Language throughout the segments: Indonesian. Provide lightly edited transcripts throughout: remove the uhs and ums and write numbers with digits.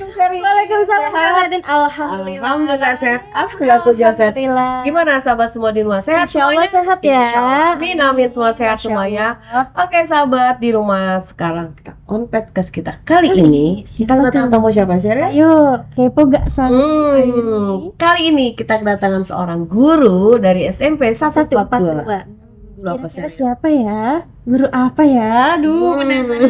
Seri. Waalaikumsalam Sehat? dan alhamdulillah sehat. Alhamdulillah sehat. Alhamdulillah. Gimana sahabat semua di rumah? Sehat Insya Allah semuanya? sehat ya. Insya Allah. Amin amin, semua sehat Insya semuanya. Allah. Oke sahabat di rumah, sekarang kita on podcast kita kali ini kita Siapa kedatangan tuh? tamu siapa Seri? Ayo, kepo gak sama Kali ini kita kedatangan seorang guru dari SMP 142. 142. Guru apa Kira-kira sih? siapa ya? Guru apa ya? Aduh, penasaran.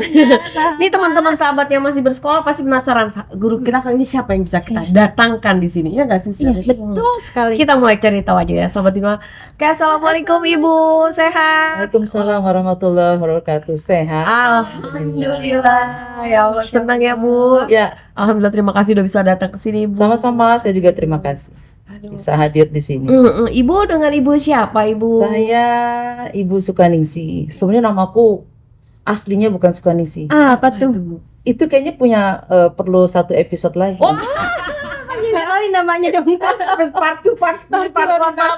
Ini teman-teman sahabat yang masih bersekolah pasti penasaran guru kita kali ini siapa yang bisa kita datangkan di sini, ya nggak sih? Iya, Sari? betul sekali. Kita mulai cari tahu aja ya, sobat Dima. Oke, assalamualaikum Ibu, sehat? Waalaikumsalam warahmatullahi wabarakatuh. Sehat. Alhamdulillah, ya Allah senang ya Bu. Ya, Alhamdulillah, terima kasih udah bisa datang ke sini Bu. sama-sama. Saya juga terima kasih bisa hadir di sini. Ibu dengan Ibu siapa Ibu? Saya Ibu Sukaningsi. Sebenarnya namaku aslinya bukan Sukaningsi. Apa tuh? Itu kayaknya punya perlu satu episode lagi. Oh, Panjang sekali namanya dong. part 2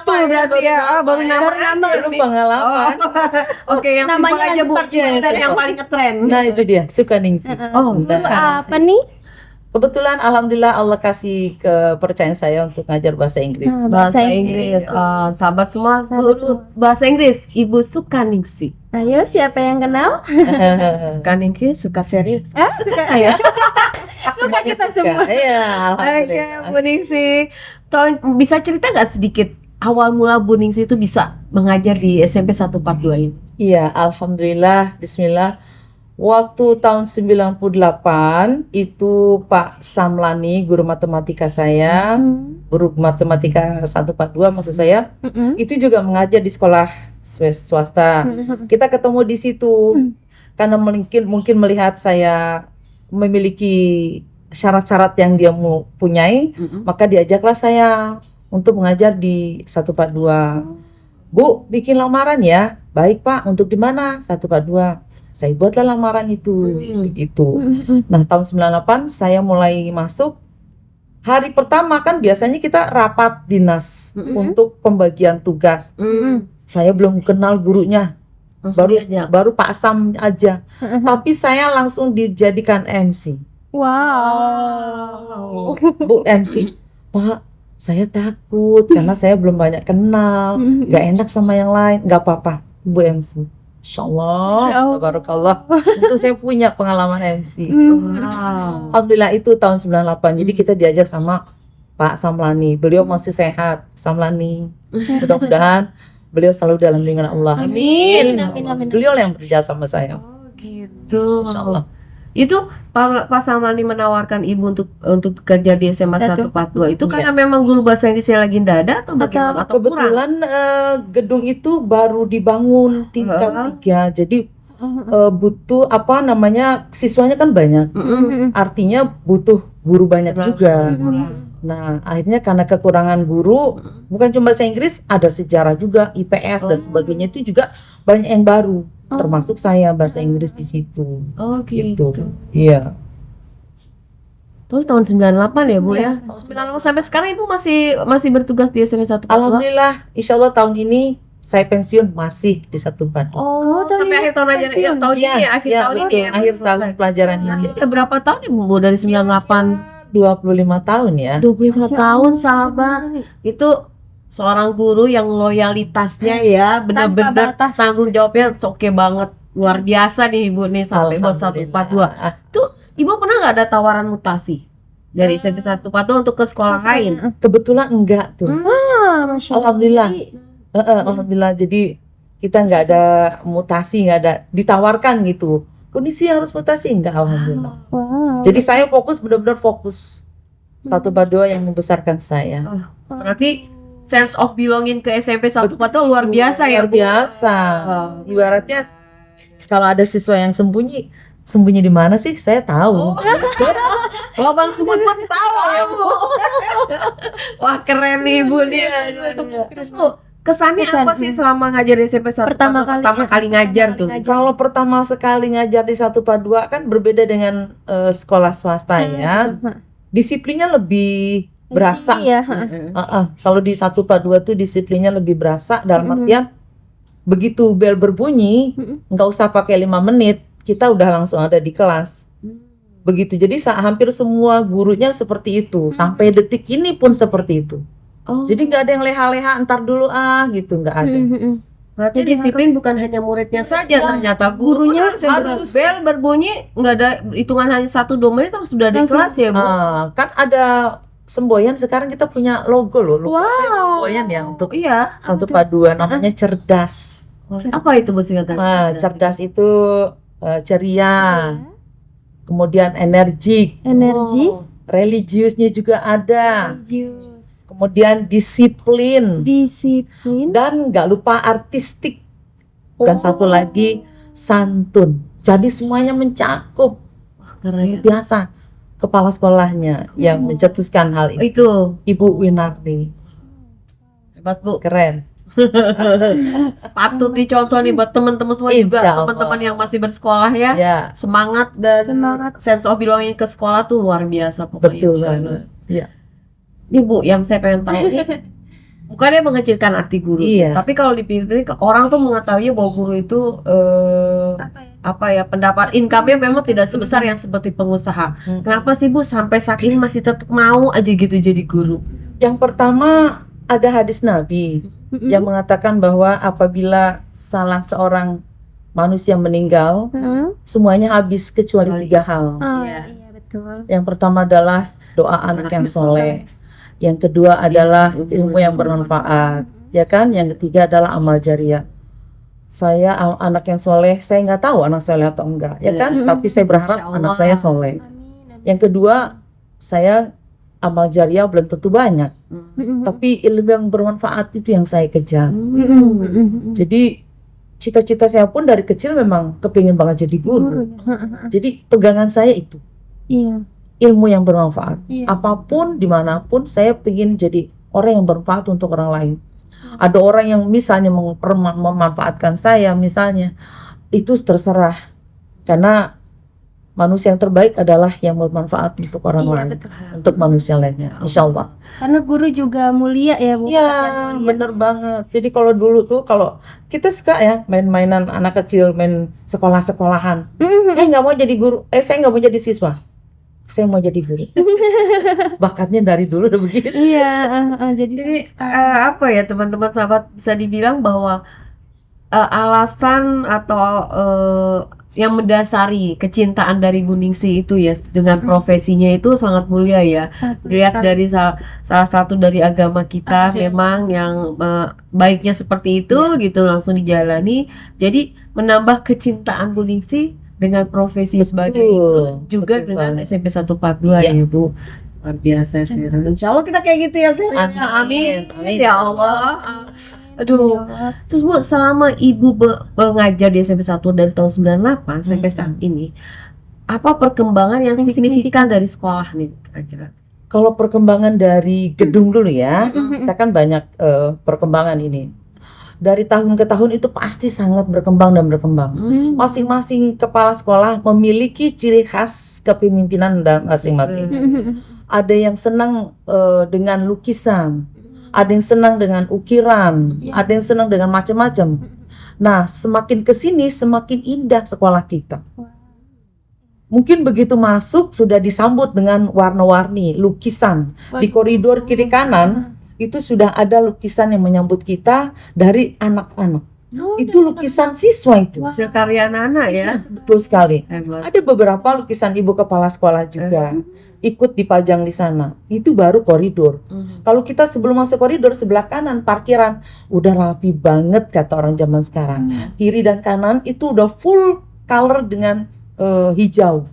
berarti ya. Baru nama. Baru pengalaman. Oke, yang Namanya simpel aja Bu, lanjut part dan yang paling ngetren. Nah, itu dia Sukaningsi. Oh, Guru apa nih? Kebetulan alhamdulillah Allah kasih kepercayaan saya untuk ngajar bahasa Inggris. Bahasa Inggris. Sahabat semua, guru bahasa Inggris Ibu Sukaningsi. Ayo, siapa yang kenal? Sukaningsi suka serius. Suka ya? Semuanya kita suka. semua. Iya, Oke, alhamdulillah. Bu Ningsi. Tolong bisa cerita nggak sedikit awal mula Bu Ningsi itu bisa mengajar di SMP 142 ini? Iya, alhamdulillah, bismillah. Waktu tahun 98 itu Pak Samlani, guru matematika saya, guru matematika 142 maksud saya, itu juga mengajar di sekolah swasta. Kita ketemu di situ karena mungkin melihat saya memiliki syarat-syarat yang dia mau punyai, maka diajaklah saya untuk mengajar di 142. Bu, bikin lamaran ya. Baik Pak, untuk di mana? 142. Saya buatlah lamaran itu, begitu. Nah, tahun 98 saya mulai masuk. Hari pertama kan biasanya kita rapat dinas untuk pembagian tugas. Saya belum kenal gurunya, baru Pak Sam aja. Tapi saya langsung dijadikan MC. Wow. Bu MC, Pak, saya takut karena saya belum banyak kenal, nggak enak sama yang lain. Nggak apa-apa, Bu MC. Insya Allah, tabarakallah. Itu saya punya pengalaman MC. Alhamdulillah itu tahun 98. Jadi kita diajak sama Pak Samlani. Beliau masih sehat, Samlani. Mudah-mudahan beliau selalu dalam lindungan Allah. Amin. Amin. Beliau yang bekerja sama saya. Oh gitu. Insya Allah. Itu Pak Samlani menawarkan Ibu untuk kerja di SMA 142 itu karena memang guru bahasa Inggrisnya lagi nggak ada atau bagaimana? Atau kurang? Kebetulan gedung itu baru dibangun tingkat 3. Jadi butuh siswanya kan banyak. Artinya butuh guru banyak juga. Nah, akhirnya karena kekurangan guru, bukan cuma bahasa Inggris, ada sejarah juga, IPS dan sebagainya itu juga banyak yang baru. Termasuk saya bahasa Inggris di situ. Oh gitu. Iya. Terus tahun 98 ya Bu ya? Tahun 98 sampai sekarang Ibu masih bertugas di SMA 142? Alhamdulillah, insya Allah tahun ini saya pensiun masih di 142. Oh, sampai akhir tahun aja ya, tahun ini ya, akhir tahun ini ya. akhir tahun pelajaran ini. Udah berapa tahun ya Bu dari 98? 25 tahun ya. 25 tahun sahabat. Itu seorang guru yang loyalitasnya ya benar-benar tanggung jawabnya oke banget, luar biasa nih Ibu nih sampai buat 142. Tuh Ibu pernah nggak ada tawaran mutasi dari SMP 142 untuk ke sekolah lain? Kebetulan enggak tuh. Masya Allah. Alhamdulillah. Alhamdulillah. Jadi kita nggak ada mutasi, nggak ada ditawarkan gitu. Kondisi harus mutasi enggak, alhamdulillah. Wow. Jadi saya benar-benar fokus 142 yang membesarkan saya. Berarti sense of belonging ke SMP 142 luar biasa ya Luar Bu? biasa. Ibaratnya kalau ada siswa yang sembunyi di mana sih? Saya tahu. Abang sebut pun tahu ya Bu. Wah keren nih Bu nih. Terus Bu, kesannya apa sih selama ngajar di SMP 142? Pertama kali ngajar tuh. Kalau pertama sekali ngajar di 142 kan berbeda dengan sekolah swasta ya. Disiplinnya lebih berasa. Iya. Kalau di 142 tuh disiplinnya lebih berasa dalam artian begitu bel berbunyi nggak usah pakai 5 menit kita udah langsung ada di kelas. Begitu. Jadi hampir semua gurunya seperti itu. Sampai detik ini pun seperti itu. Oh. Jadi nggak ada yang leha-leha entar dulu gitu, nggak ada. Berarti Jadi disiplin bukan hanya muridnya saja, ternyata Gurunya harus bel berbunyi, nggak ada hitungan hanya 1-2 menit harus sudah di Langsung. kelas ya, Bu. Kan ada semboyan, sekarang kita punya logo loh. Logo semboyan ya untuk Iya. satu paduan, namanya cerdas. Apa itu, Bu, singkatan? Nah, cerdas itu ceria, kemudian energik, Energi. Oh. religiusnya juga ada, Religius. kemudian disiplin, Disiplin. dan nggak lupa artistik. Dan satu lagi santun. Jadi semuanya mencakup. Keren. Biasa kepala sekolahnya yang mencetuskan hal itu, Itu Ibu Winardi. hebat, Bu. Keren. Patut dicontoh nih buat teman-teman semua juga, Insya Allah. teman-teman yang masih bersekolah ya. Ya, Semangat dan Semangat. sense of belonging ke sekolah tuh luar biasa pokoknya. betul banget. Iya. Ini, Bu, yang saya pengen tahu nih, bukannya mengecilkan arti guru, Iya. tapi kalau dipilih orang tuh mengetahui bahwa guru itu apa ya, pendapat income-nya memang tidak sebesar yang seperti pengusaha. Kenapa sih, Bu, sampai saat ini masih tetap mau aja gitu jadi guru? Yang pertama ada hadis Nabi yang mengatakan bahwa apabila salah seorang manusia meninggal, semuanya habis kecuali 3 hal. Oh, Iya. iya betul. Yang pertama adalah doa anak yang soleh. Yang kedua adalah ilmu yang bermanfaat, ya kan? Yang ketiga adalah amal jariah. Saya anak yang soleh, saya nggak tahu anak soleh atau enggak, ya kan? Iya. Tapi saya berharap Insya Allah. anak saya soleh. Amin. Yang kedua, saya amal jariah belum tentu banyak, tapi ilmu yang bermanfaat itu yang saya kejar. Jadi cita-cita saya pun dari kecil memang kepingin banget jadi guru. Jadi pegangan saya itu Iya. ilmu yang bermanfaat. Iya. Apapun, dimanapun, saya ingin jadi orang yang bermanfaat untuk orang lain. Ada orang yang misalnya memanfaatkan saya, misalnya, itu terserah. Karena manusia yang terbaik adalah yang bermanfaat untuk orang Iya, lain, betul. untuk manusia lainnya, insya Allah. Karena guru juga mulia ya, Bu. Iya, bener banget. Jadi kalau dulu tuh, kalau kita suka ya main-mainan anak kecil, main sekolah-sekolahan. Saya nggak mau jadi guru, saya nggak mau jadi siswa. Saya mau jadi guru. Bakatnya dari dulu udah begitu. Iya, jadi Apa ya, teman-teman sahabat, bisa dibilang bahwa alasan atau yang mendasari kecintaan dari Bu Ningsih itu ya dengan profesinya itu sangat mulia ya. Lihat dari salah satu dari agama kita memang yang baiknya seperti itu gitu langsung dijalani. Jadi menambah kecintaan Bu Ningsih dengan profesi sebagai Betul, juga betul dengan banget. SMP 142 Iya. ya, Bu. Luar biasa sih. Insya Allah kita kayak gitu ya, Sir. Amin. Amin. Ya Allah. Aduh. Terus, Bu, selama Ibu mengajar di SMP 1 dari tahun 98 sampai saat ini, apa perkembangan yang signifikan dari sekolah nih kira-kira? Kalau perkembangan dari gedung dulu ya, kita kan banyak perkembangan ini. Dari tahun ke tahun itu pasti sangat berkembang dan berkembang. Masing-masing kepala sekolah memiliki ciri khas kepemimpinan dan masing-masing. Ada yang senang dengan lukisan, ada yang senang dengan ukiran, ada yang senang dengan macam-macam. Nah, semakin kesini semakin indah sekolah kita. Mungkin begitu masuk sudah disambut dengan warna-warni lukisan di koridor kiri kanan. Itu sudah ada lukisan yang menyambut kita dari anak-anak. Itu lukisan siswa itu. Hasil karya anak-anak ya. Betul sekali. Hebat. Ada beberapa lukisan ibu kepala sekolah juga ikut dipajang di sana. Itu baru koridor. Kalau kita sebelum masuk koridor sebelah kanan parkiran udah rapi banget kata orang zaman sekarang. Kiri dan kanan itu udah full color dengan hijau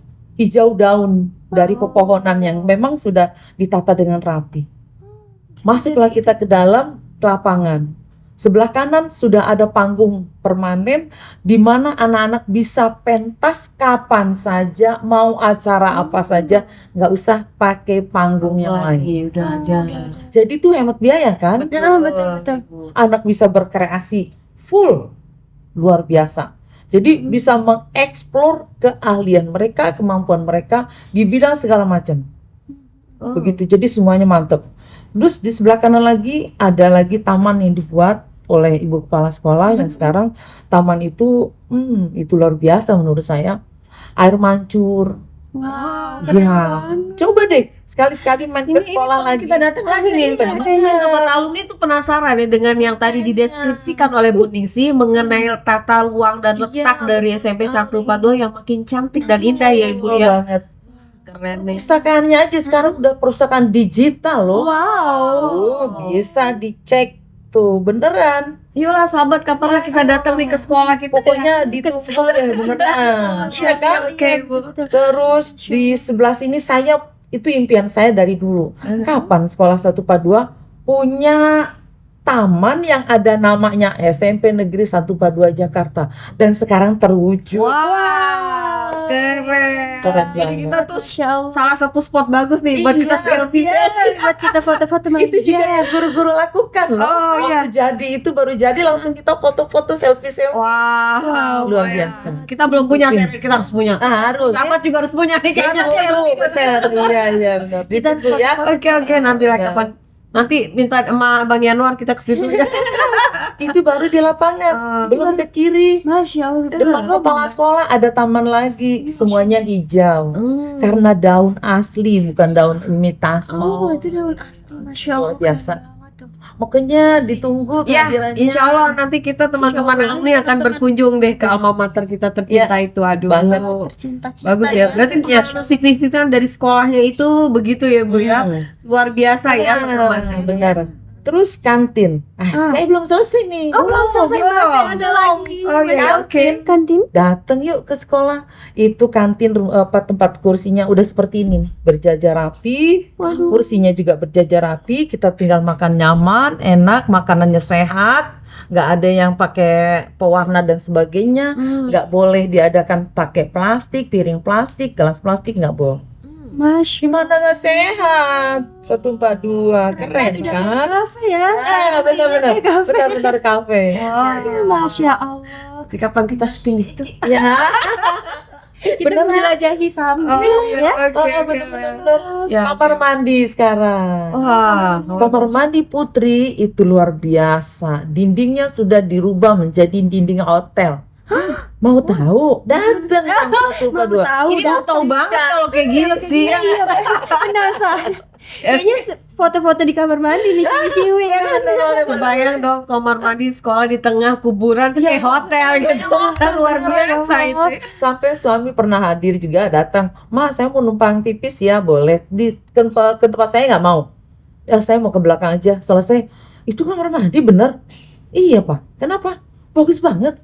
daun dari pepohonan yang memang sudah ditata dengan rapi. Masuklah kita ke dalam lapangan. Sebelah kanan sudah ada panggung permanen di mana anak-anak bisa pentas kapan saja, mau acara apa saja, nggak usah pakai panggung yang lain. Udah ada. Jadi itu hemat biaya kan? Betul. Anak bisa berkreasi full, luar biasa. Jadi bisa mengeksplor keahlian mereka, kemampuan mereka di bidang segala macam. Begitu, jadi semuanya mantep. Terus di sebelah kanan lagi ada lagi taman yang dibuat oleh ibu kepala sekolah yang sekarang taman itu luar biasa menurut saya. Air mancur, Wow. Ya, coba deh sekali-sekali main ke sekolah lagi. Kita datang lagi nih, sobat alumni itu penasaran ya dengan yang tadi dideskripsikan oleh Bu Ningsi mengenai tata ruang dan letak dari SMP 142 yang makin cantik dan indah ya Ibu Betul ya. banget. Keren nih. Pustakaannya aja sekarang udah perpustakaan digital loh. Wow. Bisa dicek tuh beneran. Yolah sahabat, kapan kita datang nih ke sekolah kita? Pokoknya ditunggu deh beneran. Iya kan? Oke, Bu. Terus di sebelah sini saya itu impian saya dari dulu. Kapan sekolah 142 punya taman yang ada namanya SMP Negeri 142 Jakarta dan sekarang terwujud. Wow, keren. Keren Jadi banget. kita tuh Masya Allah. salah satu spot bagus nih buat kita selfie. Buat kita foto-foto Itu juga yang guru-guru lakukan loh. Oh, Waktu jadi itu baru jadi langsung kita foto-foto selfie. Wow, Luar biasa. Kita belum punya, kita harus punya. Harus. Sahabat juga harus punya nih kayaknya. Iya benar. Kita Ditunggu ya. Oke, nanti lah Ya. kapan. Nanti minta sama Bang Yanwar kita ke situ ya. Itu baru di lapangan, belum ke kiri. Masya Allah. Depan kepala sekolah ada taman lagi, semuanya hijau. Karena daun asli bukan daun imitasi. Oh, itu daun asli. Masya Allah. Luar biasa. Makanya ditunggu Ya, kehadirannya. insya Allah nanti kita teman-teman alumni akan berkunjung deh ke alma mater kita tercinta itu. Aduh, banget. Tercinta. bagus ya. Berarti pengalaman signifikan dari sekolahnya itu begitu ya Bu ya. Luar biasa ya. Benar, benar. Terus kantin. Saya belum selesai nih. Oh, belum selesai. Masih ada lagi. Oh ya, oke. Kantin? Datang yuk ke sekolah. Itu kantin tempat kursinya udah seperti ini, berjajar rapi. Waduh. Kursinya juga berjajar rapi. Kita tinggal makan nyaman, enak, makanannya sehat. Nggak ada yang pakai pewarna dan sebagainya. Nggak boleh diadakan pakai plastik, piring plastik, gelas plastik, nggak boleh. Masya Gimana nggak sehat? 142 keren kan? Allah ya. Benar-benar kafe. Masya Allah. Kapan kita syuting di situ? Ya. Kita Beneran. menjelajahi sambil ya. Benar-benar. Ya, Kamar mandi sekarang. Wah, Kamar mandi Putri itu luar biasa. Dindingnya sudah dirubah menjadi dinding hotel. Mau tahu? Datang jam 1.42. ini mau tahu banget kalau kayak gini sih. Penasaran. Kayaknya foto-foto di kamar mandi nih ciwi-ciwi ya kan. Kebayang dong kamar mandi sekolah di tengah kuburan tuh kayak hotel gitu. Luar biasa itu. Sampai suami pernah hadir juga datang. Ma, saya mau numpang pipis ya, boleh. Ke tempat saya nggak mau. Ya, saya mau ke belakang aja. Selesai. Itu kamar mandi bener? Iya, Pak. Kenapa? Bagus banget.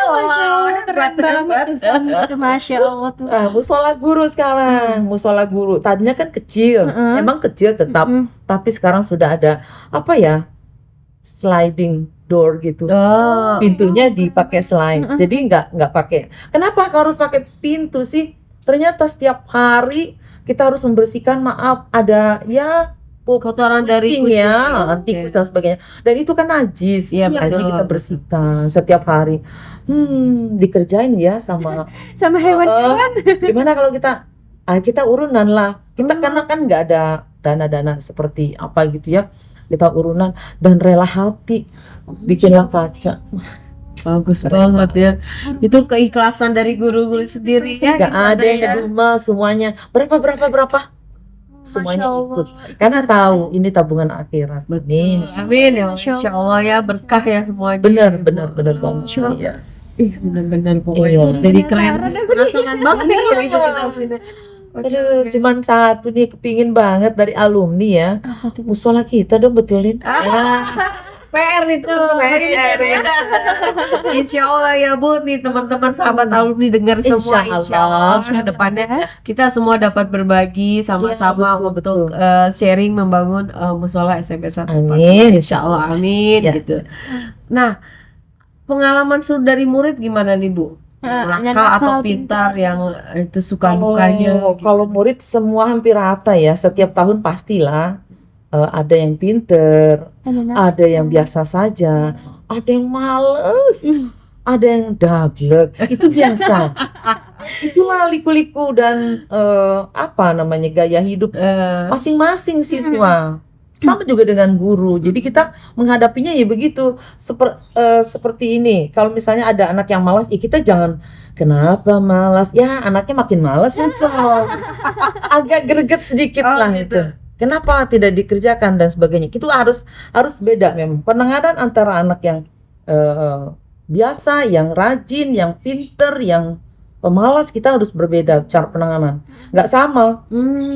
Masya Allah, keren banget tuh. Masya Allah tuh. Musola guru sekarang. Musola guru. Tadinya kan kecil. Emang kecil tetap. Tapi sekarang sudah ada apa ya? Sliding door gitu. Pintunya dipakai slide. Jadi nggak pakai. Kenapa harus pakai pintu sih? Ternyata setiap hari kita harus membersihkan. Maaf, ada ya Kotoran dari kucing kucing. ya, tikus dan sebagainya. Dan itu kan najis. Iya, Jadi betul. kita bersihkan setiap hari. Dikerjain ya sama Sama hewan-hewan. gimana kalau kita urunan lah. Kita karena kan nggak ada dana-dana seperti apa gitu ya. Kita urunan dan rela hati bikinlah kaca. Bagus banget ya. Itu keikhlasan dari guru-guru sendiri ya. Nggak ada yang ngedumel semuanya. Berapa? Semuanya ikut. Karena tahu ini tabungan akhirat. Amin. Amin ya. Insya Allah ya berkah ya semuanya. Benar banget. Iya. Benar pokoknya. Iya. Jadi keren. Penasaran banget nih kalau itu kita sini. Aduh, cuman satu nih kepingin banget dari alumni ya. Musola kita dong betulin. PR itu, PR ya. Insya Allah ya Bu, nih teman-teman sahabat alumni dengar semua. Insya Allah ke depannya kita semua dapat berbagi sama-sama Ya, betul. untuk sharing membangun musola SMP 1. Amin. Insya Allah, amin Ya. gitu. Nah, pengalaman dari murid gimana nih Bu? Nakal atau pintar yang itu suka dukanya? Kalau murid semua hampir rata ya. Setiap tahun pastilah ada yang pinter, ada yang biasa saja, ada yang males, ada yang dablek. Itu biasa. Itulah liku-liku dan gaya hidup masing-masing siswa. Sama juga dengan guru. Jadi kita menghadapinya ya begitu. Seperti ini. Kalau misalnya ada anak yang malas, ya kita jangan kenapa malas. Ya anaknya makin malas kan. Agak greget sedikit lah gitu. itu. Kenapa tidak dikerjakan dan sebagainya. Itu harus beda memang. Penanganan antara anak yang biasa, yang rajin, yang pinter, yang pemalas, kita harus berbeda cara penanganan. Nggak sama.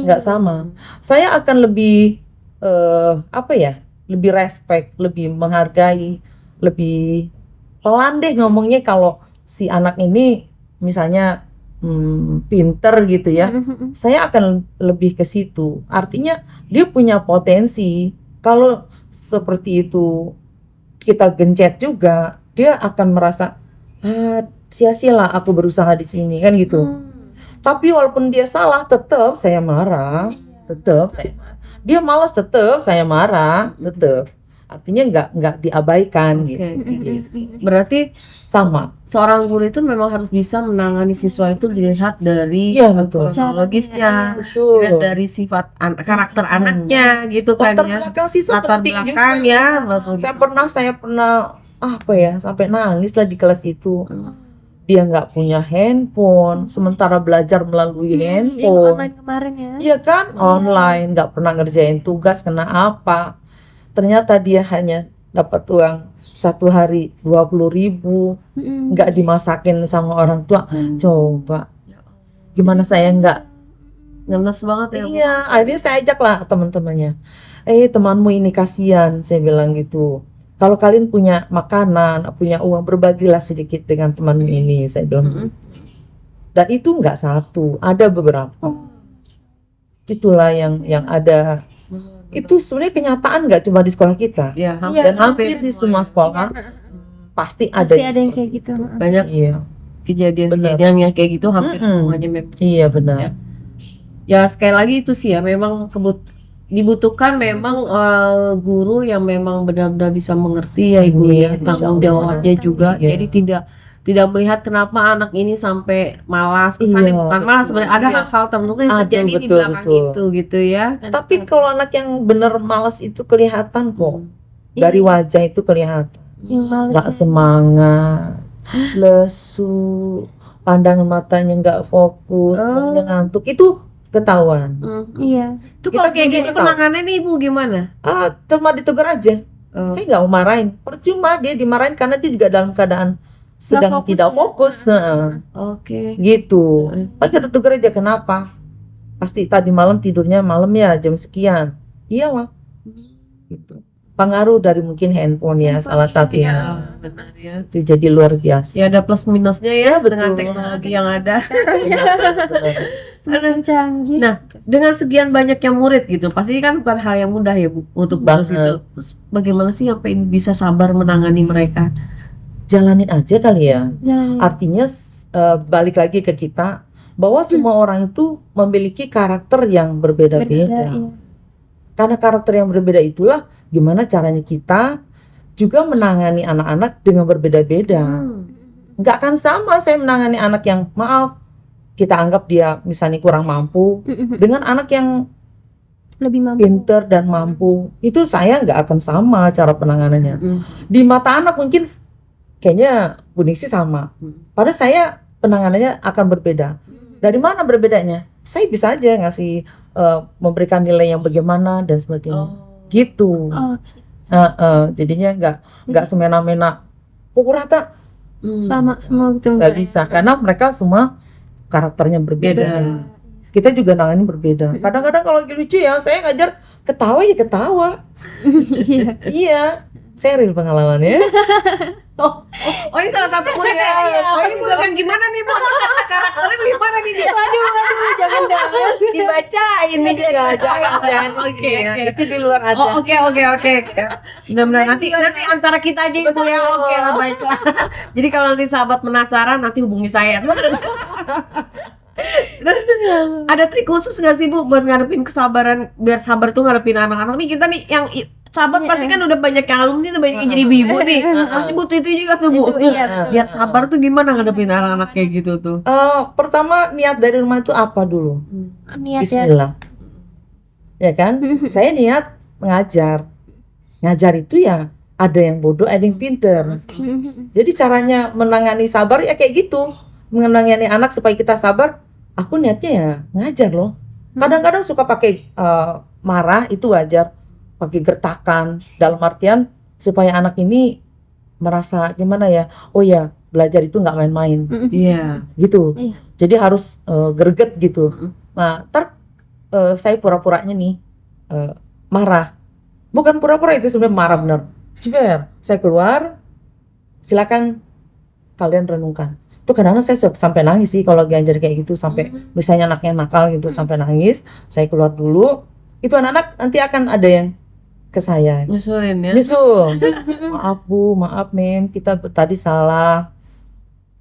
Nggak sama. Saya akan lebih lebih respect, lebih menghargai, lebih pelan deh ngomongnya kalau si anak ini misalnya pinter gitu ya. Saya akan lebih ke situ. Artinya dia punya potensi. Kalau seperti itu kita gencet juga, dia akan merasa sia-sialah aku berusaha di sini kan gitu. Tapi walaupun dia salah, tetap saya marah. Dia malas, tetap saya marah, tetap. Artinya nggak diabaikan Oke. gitu. Berarti Sama. seorang guru itu memang harus bisa menangani siswa itu dilihat dari Iya, betul. kronologisnya, Betul. dilihat dari sifat karakter anaknya gitu kan Latar ya. belakang siswa Latar penting belakang juga. ya, betul. Saya pernah sampai nangis lah di kelas itu. Dia nggak punya handphone, sementara belajar melalui Yang handphone. online kemarin ya. Iya kan, online, nggak pernah ngerjain tugas, kena apa? Ternyata dia hanya dapat uang 1 hari 20.000, nggak dimasakin sama orang tua. Coba, gimana saya nggak? Ngenes banget ya. Bu. Iya, akhirnya saya ajak lah teman-temannya. Temanmu ini kasihan, saya bilang gitu. Kalau kalian punya makanan, punya uang, berbagilah sedikit dengan temanmu ini, saya bilang. Dan itu nggak satu, ada beberapa. Itulah yang ada. Itu sebenarnya kenyataan nggak cuma di sekolah kita, Ya, dan hampir di semua sekolah pasti ada. Pasti ada yang kayak gitu. banyak Iya, kejadian-kejadian yang kayak gitu hampir semuanya memang. iya benar. Ya. Ya sekali lagi itu sih ya memang dibutuhkan memang guru yang memang benar-benar bisa mengerti ya Ibu ya, Iya, tanggung insya Allah. jawabnya juga. Iya. Jadi tidak melihat kenapa anak ini sampai malas, kesannya Iya, bukan malas, sebenarnya ada Iya. hal-hal tertentu yang Ada, terjadi di betul, belakang betul. itu gitu ya. Tapi kalau anak yang benar malas itu kelihatan kok, dari wajah itu kelihatan. Yang males Nggak ya. semangat, lesu, pandangan matanya nggak fokus, dia ngantuk, itu ketahuan. Iya. Itu kalau Kita kayak juga gini tahu. penanganannya Ibu gimana? Cuma ditegur aja. Saya nggak mau marahin. Percuma dia dimarahin karena dia juga dalam keadaan sedang fokus tidak ya. fokus. Oke. Gitu. Kita tegur aja, kenapa? Pasti tadi malam tidurnya malam ya jam sekian. Iyalah. Gitu. Pengaruh dari mungkin handphone ya, salah satunya. Ya, benar ya. Itu jadi luar biasa. Ya ada plus minusnya ya Betul. dengan teknologi yang ada. Semakin canggih. Nah, dengan sekian banyaknya murid gitu, pasti kan bukan hal yang mudah ya Bu untuk Banget. terus itu. Terus bagaimana sih sampai bisa sabar menangani mereka? Jalanin aja kali ya. Jangan. Artinya balik lagi ke kita bahwa semua orang itu memiliki karakter yang berbeda-beda. Iya. Karena karakter yang berbeda itulah gimana caranya kita juga menangani anak-anak dengan berbeda-beda. Nggak akan sama saya menangani anak yang maaf kita anggap dia misalnya kurang mampu dengan anak yang Lebih mampu. pinter dan mampu. Itu saya nggak akan sama cara penanganannya. Di mata anak mungkin kayaknya Bu Ningsi sama. Padahal saya penanganannya akan berbeda. Dari mana berbedanya? Saya bisa aja ngasih memberikan nilai yang bagaimana dan sebagainya. Gitu. Oh, Jadinya nggak semena-mena pukul rata, sama semua gitu nggak bisa karena mereka semua karakternya berbeda. Beda. Kita juga nangannya berbeda. Kadang-kadang kalau lagi lucu ya saya ngajar ketawa ya ketawa. Iya. Iya, saya real pengalamannya. Oh ini salah satu murid ya? Oh ini murid yang gimana nih Bu? Karakternya gimana nih dia? Waduh, jangan Dibacain nih dia. Jangan Oke, oke. itu di luar aja. Oh oke. Benar-benar nanti antara kita aja Ibu ya. Oke lah baiklah. Jadi kalau nanti sahabat penasaran nanti hubungi saya. Terus ada trik khusus nggak sih Bu buat ngadepin kesabaran biar sabar tuh ngadepin anak-anak nih kita nih yang sabar pasti kan udah banyak yang alumni tuh banyak yang jadi ibu nih pasti butuh itu juga tuh Bu. iya. Biar sabar tuh gimana ngadepin anak-anak kayak gitu tuh? Pertama niat dari rumah itu apa dulu? Niat ya. Bismillah. Ya kan? Saya niat mengajar. Ngajar itu ya ada yang bodoh, ada yang pinter. Jadi caranya menangani sabar ya kayak gitu. Menangani anak supaya kita sabar. Aku niatnya ya ngajar loh. Kadang-kadang suka pakai marah, itu wajar. Pakai gertakan dalam artian supaya anak ini merasa gimana ya, oh ya belajar itu nggak main-main Iya. gitu. Iya. Jadi harus greget gitu. Nah, saya pura-puranya nih marah. Bukan pura-pura, itu sebenarnya marah bener. Ciber, saya keluar, silakan kalian renungkan. Itu kadang-kadang saya suka sampai nangis sih kalau ngajar kayak gitu, sampai misalnya anaknya nakal gitu sampai nangis, saya keluar dulu. Itu anak-anak nanti akan ada yang ke saya. Nyusulin ya. Nyusul. Maaf Bu, maaf Mem, kita tadi salah.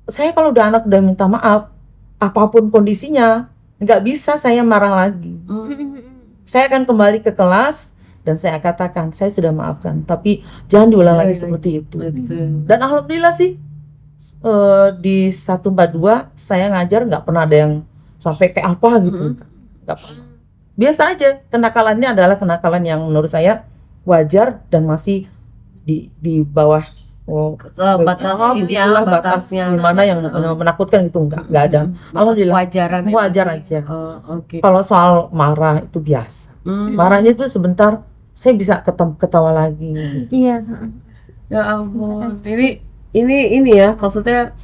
Saya kalau udah anak udah minta maaf, apapun kondisinya, nggak bisa saya marah lagi. Saya akan kembali ke kelas dan saya katakan saya sudah maafkan, tapi jangan diulang lagi seperti itu. Betul. Dan alhamdulillah sih di 142 saya ngajar nggak pernah ada yang sampai kayak apa gitu, nggak pernah. Biasa aja, kenakalannya adalah kenakalan yang menurut saya wajar dan masih di bawah Batas ini ya, itulah batas batasnya. gimana yang menakutkan itu nggak ada. Alhamdulillah. Wajaran. Wajar aja. Oh, oke. Kalau soal marah itu biasa. Marahnya itu sebentar, saya bisa ketawa lagi. Iya. Ya ampun. Ini ya, maksudnya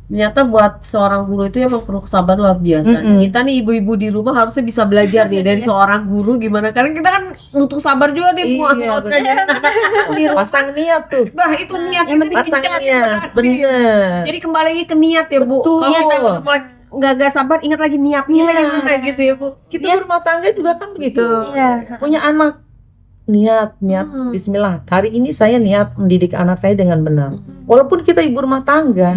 ternyata buat seorang guru itu emang perlu kesabaran luar biasa. Kita nih ibu-ibu di rumah harusnya bisa belajar nih dari seorang guru gimana. Karena kita kan untuk sabar juga nih buat ngajarin anak di rumah. Pasang niat tuh. Nah, itu niat Yang itu Pasang dipencet. niat, bener. Jadi kembali lagi ke niat ya, Bu. Betul. Kalau kita udah mulai nggak sabar, ingat lagi niatnya gimana gitu ya, Bu. Kita berumah tangga juga kan begitu. Iya. Punya anak, niat Bismillah. Hari ini saya niat mendidik anak saya dengan benar. Walaupun kita ibu rumah tangga,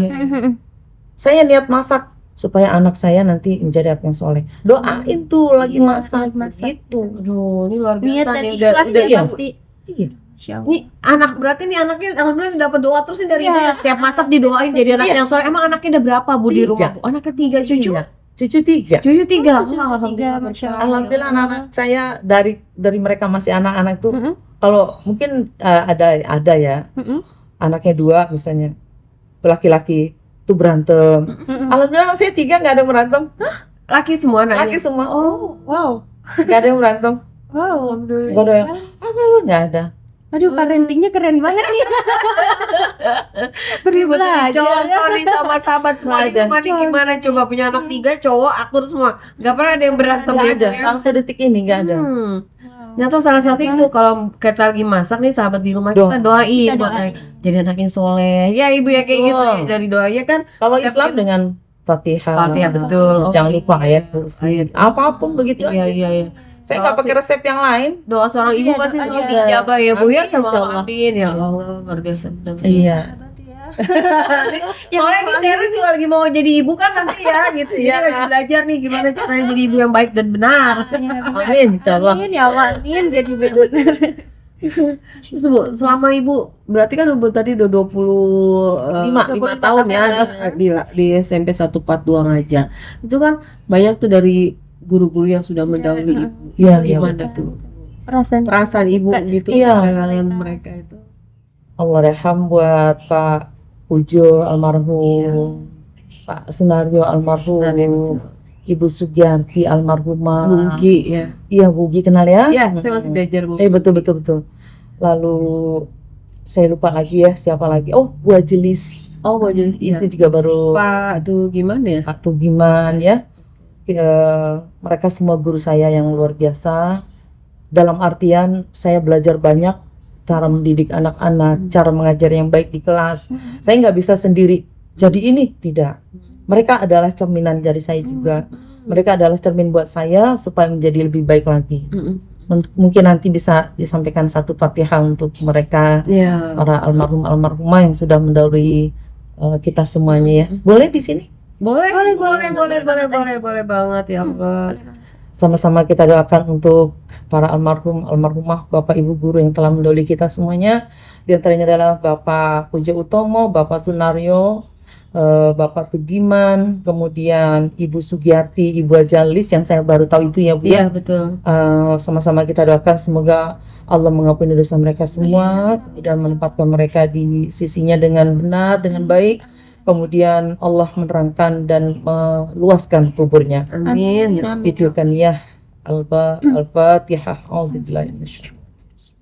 saya niat masak supaya anak saya nanti menjadi anak yang soleh. Doain tuh lagi masak gitu. Aduh, ini luar Niat biasa dan nih. ikhlas ya iya. pasti. Iya. Insya Allah. Ini anak berarti nih anaknya alhamdulillah dapat doa terus nih dari Iya. ibu ya. Setiap masak didoain jadi anak Iya. yang soleh. Emang anaknya udah berapa, Bu, di 3. rumah, Bu? Anaknya 3 cucu. Iya. Cucu 3. Cucu 3. Cucu tiga, Masya Allah. Alhamdulillah anak-anak saya dari mereka masih anak-anak tuh, kalau mungkin ada ya anaknya 2 misalnya laki-laki tuh berantem. Alhamdulillah anak saya 3 nggak ada yang berantem, Laki semua anaknya. laki semua. Oh, wow. Nggak ada yang berantem, Wow. Alhamdulillah. nggak ada yang apa lu, nggak ada. Aduh, parentingnya keren banget nih. Berbelajar. Contoh nih sama sahabat semua di rumah nih, gimana coba punya anak 3 cowok akur semua. Gak pernah ada yang berantem Nggak ya, ada, Bu, ya? sampai detik ini nggak ada. Nyata salah satu itu kalau kita lagi masak nih sahabat di rumah kita doain Kita buat doain. jadi anaknya soleh. Ya ibu ya kayak gitu ya. Dari doanya kan Kalau Islam dengan Fatihah, Fatihah, betul. jangan Oke. lupa ayat kursi, apapun begitu Iya aja. iya iya. Saya nggak pakai resep yang lain. Doa seorang ibu Iya, pasti doa selalu aja. dijabah ya Bu ya, Amin, sama insyaallah. amin ya Allah, luar biasa. benar-benar. Iya. Soalnya ini Sherry juga lagi mau jadi ibu kan nanti ya gitu. Jadi Iya. lagi belajar nih gimana caranya jadi ibu yang baik dan benar. Amin, insyaallah. Amin ya Allah, amin jadi benar. Terus Bu, selama Ibu berarti kan Ibu tadi udah 25 tahun ya di SMP 142 ngajar. Itu kan banyak tuh dari guru-guru yang sudah mendahului Ibu. Iya, iya. Gimana tuh Perasaan Ibu gitu Iya. kalian mereka itu? Allah raham buat Pak Pujo almarhum, Pak Sunario almarhum, Ibu Sugiarti almarhumah. Bugi ya. Iya, Bugi kenal ya? Iya, saya masih belajar Bu. Betul. Lalu saya lupa lagi ya siapa lagi. Oh, Bu Ajelis. Oh, baju iya. Itu juga baru Pak tuh gimana ya? Pak Tugiman ya. Mereka semua guru saya yang luar biasa. Dalam artian saya belajar banyak cara mendidik anak-anak, cara mengajar yang baik di kelas. Saya nggak bisa sendiri. Jadi ini tidak. Mereka adalah cerminan dari saya juga. Mereka adalah cermin buat saya supaya menjadi lebih baik lagi. Mungkin nanti bisa disampaikan satu Fatihah untuk mereka, Iya. para almarhumah yang sudah mendahului kita semuanya ya. Boleh di sini? Boleh banget ya Allah. Sama-sama kita doakan untuk para almarhumah Bapak Ibu guru yang telah mendahului kita semuanya. Di antaranya adalah Bapak Pujo Utomo, Bapak Sunario, Bapak Tugiman, kemudian Ibu Sugiyati, Ibu Ajalis yang saya baru tahu itu ya Bu ya. Iya, betul. Sama-sama kita doakan semoga Allah mengampuni dosa mereka semua, kemudian menempatkan mereka di sisinya dengan benar, dengan baik. Kemudian Allah menerangkan dan meluaskan kuburnya. Amin. Itu kan ya. Al-Fatihah. A'udzubillahi minasyaitonir rajim.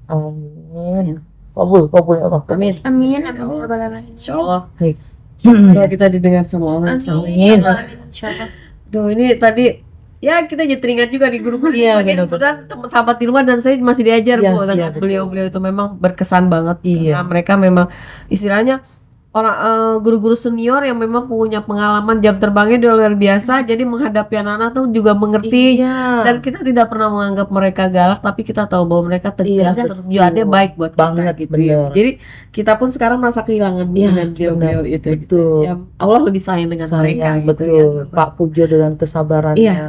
Amin. Kabul ya Allah. Amin. Amin. Amin. Insyaallah. Baik. Doa kita didengar sama Allah. Amin. Insyaallah. Duh, ini tadi ya kita jadi teringat juga di guru-guru Iya, sebagai benar-benar. kebetulan teman sahabat di rumah dan saya masih diajar Iya, Bu sama iya, betul. beliau-beliau itu memang berkesan banget Iya. karena mereka memang istilahnya orang guru-guru senior yang memang punya pengalaman jam terbangnya udah luar biasa jadi menghadapi anak-anak tuh juga mengerti Iya. dan kita tidak pernah menganggap mereka galak tapi kita tahu bahwa mereka Iya, tegas betul. tujuannya baik buat Banget, kita gitu ya. bener. Jadi kita pun sekarang merasa kehilangan Iya, dengan beliau-beliau benar. itu gitu. Betul. Ya, Allah lebih sayang dengan mereka Sayang, gitu betul. ya. Pak Pujo dengan kesabarannya. Iya,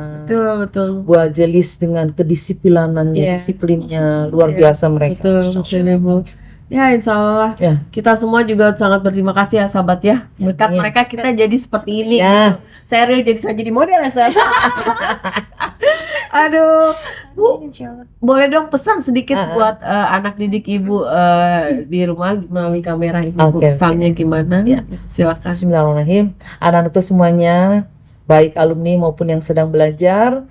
betul. Bu Ajelis dengan kedisiplinannya, Iya. disiplinnya luar Iya, biasa mereka. Betul ya, Bu. Ya, insya Allah Ya. kita semua juga sangat berterima kasih ya sahabat ya. Berkat Amin. mereka kita jadi seperti ini. Ya. Gitu. Seril saya jadi model ya saya. Aduh, Bu, Insyaallah. boleh dong pesan sedikit buat anak didik Ibu di rumah melalui kamera ini, Bu. Oke, Pesannya gimana? Ya. Silakan. Bismillahirrahmanirrahim. Anak-anakku semuanya, baik alumni maupun yang sedang belajar,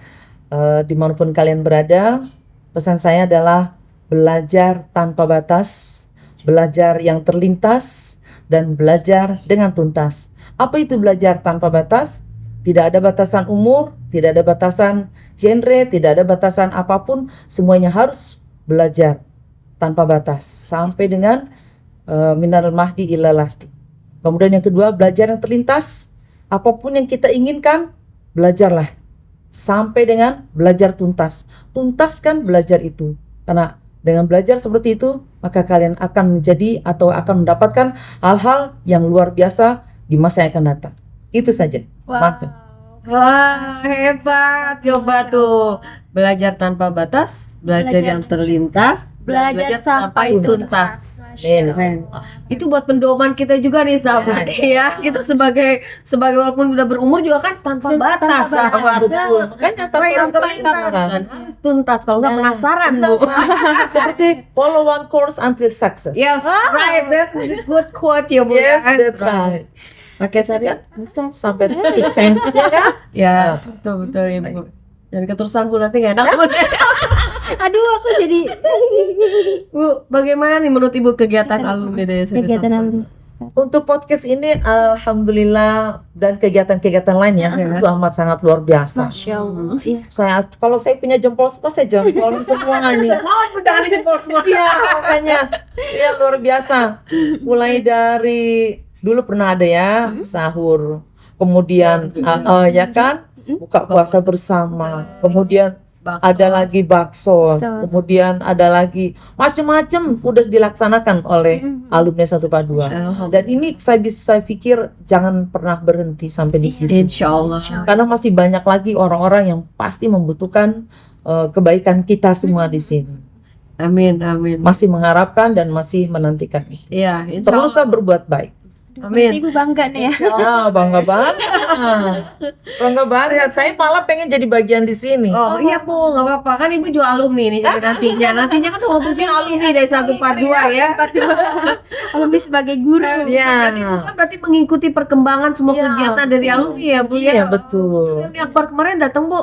dimanapun kalian berada, pesan saya adalah belajar tanpa batas, belajar yang terlintas, dan belajar dengan tuntas. Apa itu belajar tanpa batas? Tidak ada batasan umur, tidak ada batasan genre, tidak ada batasan apapun, semuanya harus belajar tanpa batas sampai dengan minal mahdi ilal lahdi. Kemudian yang kedua, belajar yang terlintas. Apapun yang kita inginkan, belajarlah sampai dengan belajar tuntas. Tuntaskan belajar itu, karena dengan belajar seperti itu, maka kalian akan menjadi atau akan mendapatkan hal-hal yang luar biasa di masa yang akan datang. Itu saja. Mantap. Wah, hebat. Coba tuh belajar tanpa batas, belajar Belajar. yang terlintas, dan Belajar sampai tuntas. Amin. Keren. Itu buat pendoman kita juga nih sahabat ya. Kita sebagai walaupun udah berumur juga kan tanpa batas sahabat. Betul. Makanya tanpa Yang batas terlintas kan. kan harus tuntas kalau nggak penasaran Bu. Seperti follow one course until success. Yes, right. That's a good quote ya Bu. Yes, that's right. Oke, Sari. Sampai sukses ya kan? Ya, betul ya Bu. Dan keterusan Bu nanti nggak enak Bu. Aduh, aku jadi Bu, bagaimana nih menurut Ibu kegiatan alumni dari SMP kegiatan Sampai? alumni. Untuk podcast ini alhamdulillah dan kegiatan-kegiatan lainnya itu amat sangat luar biasa. Masya Allah. Iya. Kalau saya punya jempol saya jempol semua nih. Mau jangan jempol semua. Iya, makanya ya luar biasa. Mulai dari dulu pernah ada ya sahur, kemudian ya kan buka puasa bersama, kemudian ada lagi bakso, kemudian ada lagi macam-macam udah dilaksanakan oleh alumni 142. Dan ini saya pikir jangan pernah berhenti sampai di situ. Insya Allah. Karena masih banyak lagi orang-orang yang pasti membutuhkan kebaikan kita semua di sini. Amin. Masih mengharapkan dan masih menantikan. Iya, insya Teruslah Allah. berbuat baik. Amin. Ibu bangga nih ya. Ah, bangga banget. Bangga banget. Saya malah pengen jadi bagian di sini. Oh iya Bu, nggak apa-apa kan Ibu juga alumni nih jadi nantinya kan mau pensiun alumni dari 142 ya. Alumni sebagai guru. Iya. Berarti Ibu kan berarti mengikuti perkembangan semua Iya, kegiatan dari alumni ya Bu Iya, ya. betul. Terus yang Akbar kemarin datang Bu.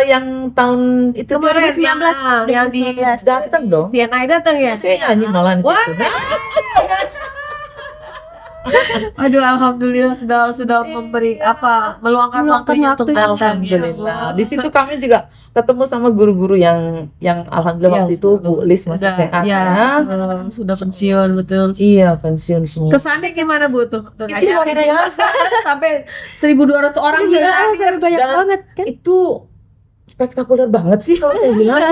Yang tahun itu Kemarin 2019. yang di datang dong. CNI datang ya. Saya nyanyi malah di Wah. situ. Aduh, alhamdulillah sudah memberi meluangkan waktunya untuk waktu. datang. Alhamdulillah. Di situ kami juga ketemu sama guru-guru yang alhamdulillah waktu itu Bu Lis masih sehat ya. ya. Sudah pensiun betul. Iya, pensiun semua. Kesannya gimana Bu tuh? Itu luar biasa. Sampai 1.200 orang Iya, gitu. banyak Dan banget kan. Itu spektakuler banget sih kalau saya bilang.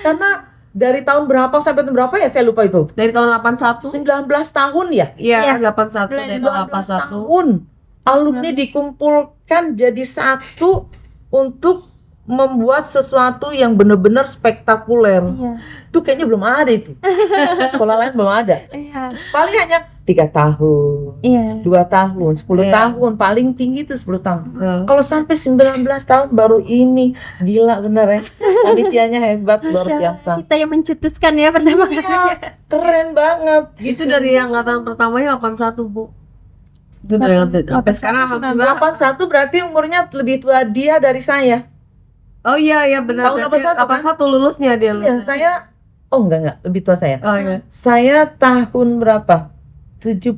Karena dari tahun berapa sampai tahun berapa ya saya lupa itu. Dari tahun 81. 19 tahun ya. Iya, Iya. 81 dari tahun 19 81. tahun. Alumni dikumpulkan jadi satu untuk membuat sesuatu yang benar-benar spektakuler. Iya. Itu kayaknya belum ada itu. Sekolah lain belum ada. Iya. Paling hanya 3 tahun, Iya. 2 tahun, 10 Iya. tahun, paling tinggi itu 10 tahun. Eh, Kalau sampai 19 tahun baru ini, gila bener ya. Panitianya hebat, luar Masya Allah, biasa. kita yang mencetuskan ya pertama kali. Iya, keren banget. itu dari angkatan pertamanya 81 Bu. Itu dari sampai sekarang alhamdulillah. 81 berarti umurnya lebih tua dia dari saya. Oh iya benar. Tahun Berarti 81 lulusnya dia. Iya, saya enggak, lebih tua saya. Oh iya. Saya tahun berapa? 79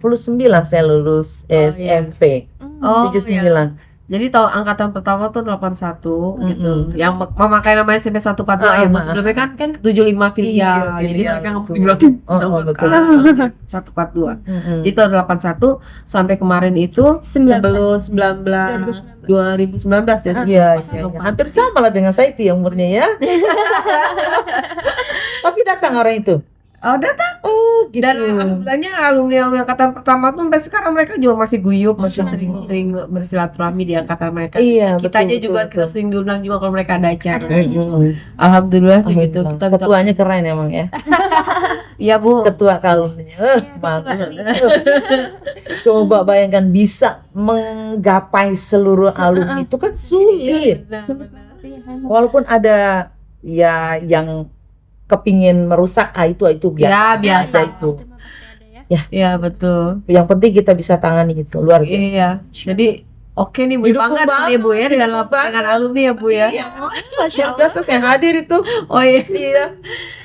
saya lulus iya. SMP. Oh, 79. Jadi tahun angkatan pertama tuh 81 gitu. Mm-mm. Yang memakai nama SMP 142 ya. Sebelumnya kan 75 filial. Iya, Jadi filial, mereka betul. bilang Oh, betul. 142. Mm-mm. Jadi tahun 81 sampai kemarin itu 19. sebelum 2019 ya. Iya, hampir sama lah dengan saya itu ya umurnya ya. Tapi datang orang itu. Oh, datang. Oh, gitu. Dan alhamdulillahnya alumni angkatan pertama tuh sampai sekarang mereka juga masih guyup, masih sering bersilaturahmi di angkatan mereka. Iya, Kita betul, aja juga betul. sering diundang juga kalau mereka ada acara. Mm-mm. Alhamdulillah sih gitu. Alhamdulillah. Kita bisa. Ketuanya keren emang ya. Iya Bu. Ketua kalumnya. Mantap. Coba bayangkan bisa menggapai seluruh alumni itu kan sulit. Walaupun ada ya yang kepingin merusak, itu Ya, biasa. biasa. itu. Iya betul. Yang penting kita bisa tangani itu luar biasa. Iya. Jadi oke nih Bu, Didukung banget nih Bu ya dengan didukung banget. dengan alumni ya Bu ya. Iya. Masya Allah, yang hadir itu. Oh iya. Iya.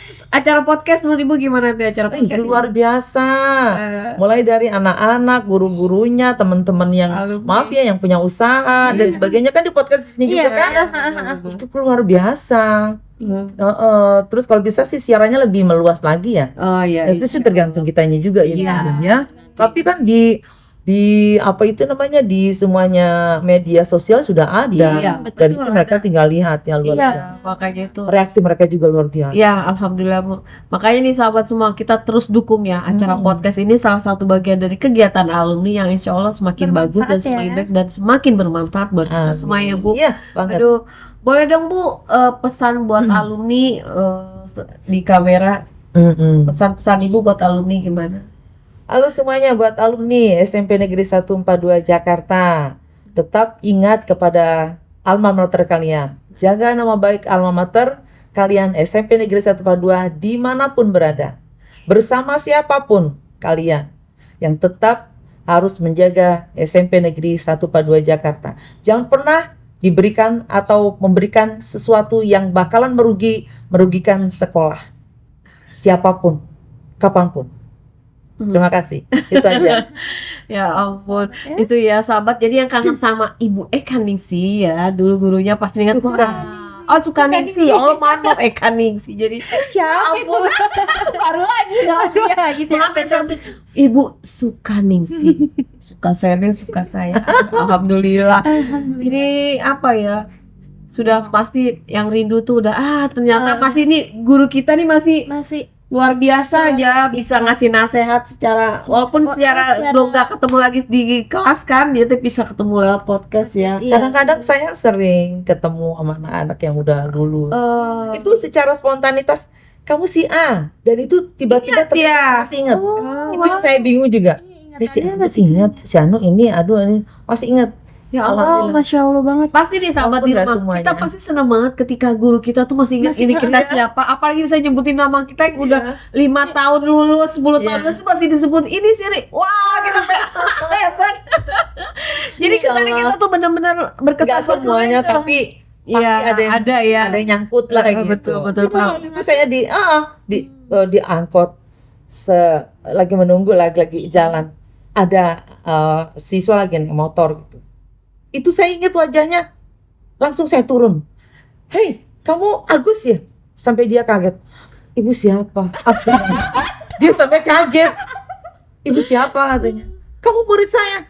Terus acara podcast menurut Ibu gimana tuh acara podcast? Luar biasa. Eh, Mulai dari anak-anak, guru-gurunya, teman-teman yang alumni. maaf ya yang punya usaha dan Iya. sebagainya kan di podcast ini juga kan. Itu luar biasa. Terus kalau bisa sih siarannya lebih meluas lagi ya. Oh iya. Itu sih tergantung kitanya juga ya Iya. sebenarnya. Tapi kan di apa itu namanya di semuanya media sosial sudah ada. Iya, Dan betul, itu mereka ada. tinggal lihat ya luar Iya, biasa. makanya itu. Reaksi mereka juga luar biasa. Ya, alhamdulillah Bu. Makanya nih sahabat semua kita terus dukung ya acara podcast ini salah satu bagian dari kegiatan alumni yang insya Allah semakin bagus dan Bermanfaat ya. semakin baik dan semakin bermanfaat buat kita Amin. semua ya Bu. Iya, banget. Aduh, boleh dong Bu pesan buat alumni di kamera, Mm-mm. pesan-pesan Ibu buat alumni gimana? Halo semuanya, buat alumni SMP Negeri 142 Jakarta, tetap ingat kepada alma mater kalian. Jaga nama baik alma mater kalian SMP Negeri 142 dimanapun berada. Bersama siapapun kalian yang tetap harus menjaga SMP Negeri 142 Jakarta. Jangan pernah diberikan atau memberikan sesuatu yang bakalan merugikan sekolah. Siapapun, kapanpun. Terima kasih. Itu aja. Ya ampun, itu ya sahabat. Jadi yang kangen sama Ibu Eka Ningsih ya, dulu gurunya pasti ingat Oh Sukaningsih, oh maaf Eka Ningsih. Jadi Siapa itu? baru lagi lagi sampai Ibu Sukaningsih, suka sharing, suka saya. Alhamdulillah. Ini apa ya? Sudah pasti yang rindu tuh udah ternyata masih ini guru kita nih masih luar biasa aja bisa ngasih nasihat secara walaupun secara belum nggak ketemu lagi di kelas kan dia tuh bisa ketemu lewat podcast ya. Kadang-kadang saya sering ketemu sama anak-anak yang udah lulus. Itu secara spontanitas kamu si A dan itu tiba-tiba ya. masih ingat. Itu yang saya bingung juga. Si A masih ingat, si Anu ini, aduh ini masih ingat. Ya Oh, Allah, Masya Allah banget. pasti nih sahabat Walaupun di nggak rumah semuanya. kita pasti senang banget ketika guru kita tuh masih ingat ini kita siapa, apalagi bisa nyebutin nama kita yang udah 5 tahun lulus, 10 tahun lulus masih disebut ini sih nih. Wah, kita hebat. Jadi Insya kesannya Allah. kita tuh benar-benar berkesan Nggak semuanya tapi Iya, pasti ada yang nyangkut lah kayak gitu. betul. Itu waktu itu saya di angkot lagi menunggu lagi jalan ada siswa lagi naik motor gitu. Itu saya ingat wajahnya, langsung saya turun. Hei, kamu Agus ya? Sampai dia kaget. Ibu siapa? Astaga. Dia sampai kaget. Ibu siapa katanya? Kamu murid saya.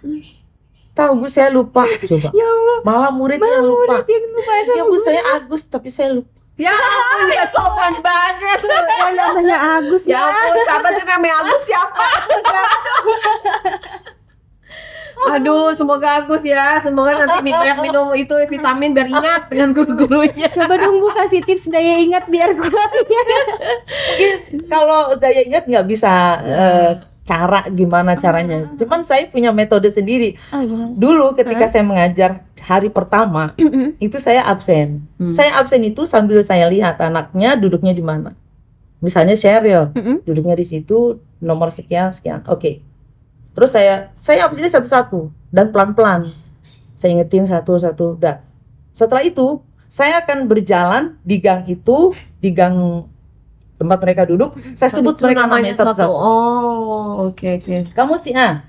Tahu Bu, saya lupa. Coba. Ya Allah. Malah muridnya lupa. Yang Ya Bu, saya Agus tapi saya lupa. Ya ampun, ya sopan banget. yang namanya Agus Ya ampun, sahabat yang namanya Agus siapa? Aduh, semoga Agus ya. Semoga nanti banyak minum itu vitamin biar ingat dengan guru-gurunya. Coba dong Bu kasih tips daya ingat biar kuat. Kalau daya ingat nggak bisa cara gimana caranya. Cuman saya punya metode sendiri. Oh, gimana? Dulu ketika saya mengajar hari pertama, itu saya absen. Saya absen itu sambil saya lihat anaknya duduknya di mana. Misalnya Sheryl, duduknya di situ, nomor sekian sekian. Oke. Terus saya absennya satu-satu dan pelan-pelan. Saya ingetin satu-satu. Dah. Setelah itu, saya akan berjalan di gang itu, di gang tempat mereka duduk. Saya sebut Itu mereka namanya satu-satu. Oh, oke. Kamu si A,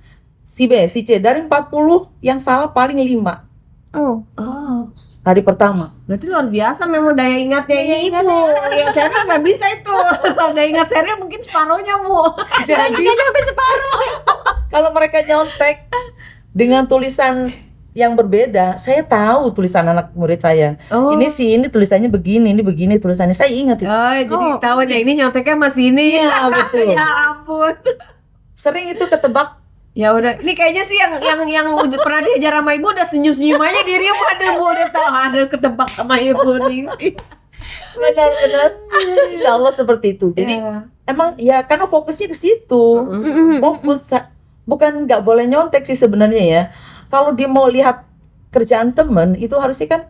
si B, si C. Dari 40 yang salah paling 5 Oh. hari pertama. Berarti luar biasa memang daya ingatnya ini Ibu. Ya Sheryl nggak bisa itu. Daya ingat Sheryl mungkin separuhnya Bu. Jadi Sampai separuh. kalau mereka nyontek dengan tulisan yang berbeda, saya tahu tulisan anak murid saya. Oh. Ini tulisannya begini, ini begini tulisannya. Saya ingat itu. Oh, jadi tahu ya ini nyonteknya masih ini. Iya, betul. Ya ampun. Sering itu ketebak. Ya udah, ini kayaknya sih yang udah pernah diajar sama Ibu udah senyum-senyum aja diri Bu, ada Bu udah tahu ada ketebak sama Ibu nih. Benar-benar. Insya Allah seperti itu. Jadi Ya. emang ya karena fokusnya ke situ. Fokus, bukan nggak boleh nyontek sih sebenarnya ya. Kalau dia mau lihat kerjaan temen itu harusnya kan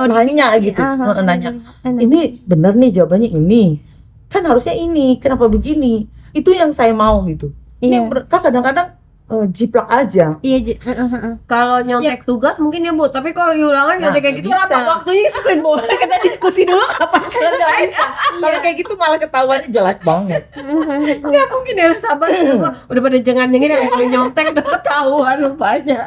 nanya gitu. Nanya, ini benar nih jawabannya ini, kan harusnya ini, kenapa begini? Itu yang saya mau gitu. Ini Iya. mereka kadang-kadang jiplak aja. Iya, Kalau nyontek tugas mungkin ya Bu, tapi kalau lagi ulangan nyontek kayak gitu bisa. apa waktunya sulit Bu. Kita diskusi dulu kapan selesai. Kalau kayak gitu malah ketahuannya jelas banget. Nggak mungkin ya sabar Bu. Udah pada jangan-jangan yang paling nyontek udah ketahuan rupanya.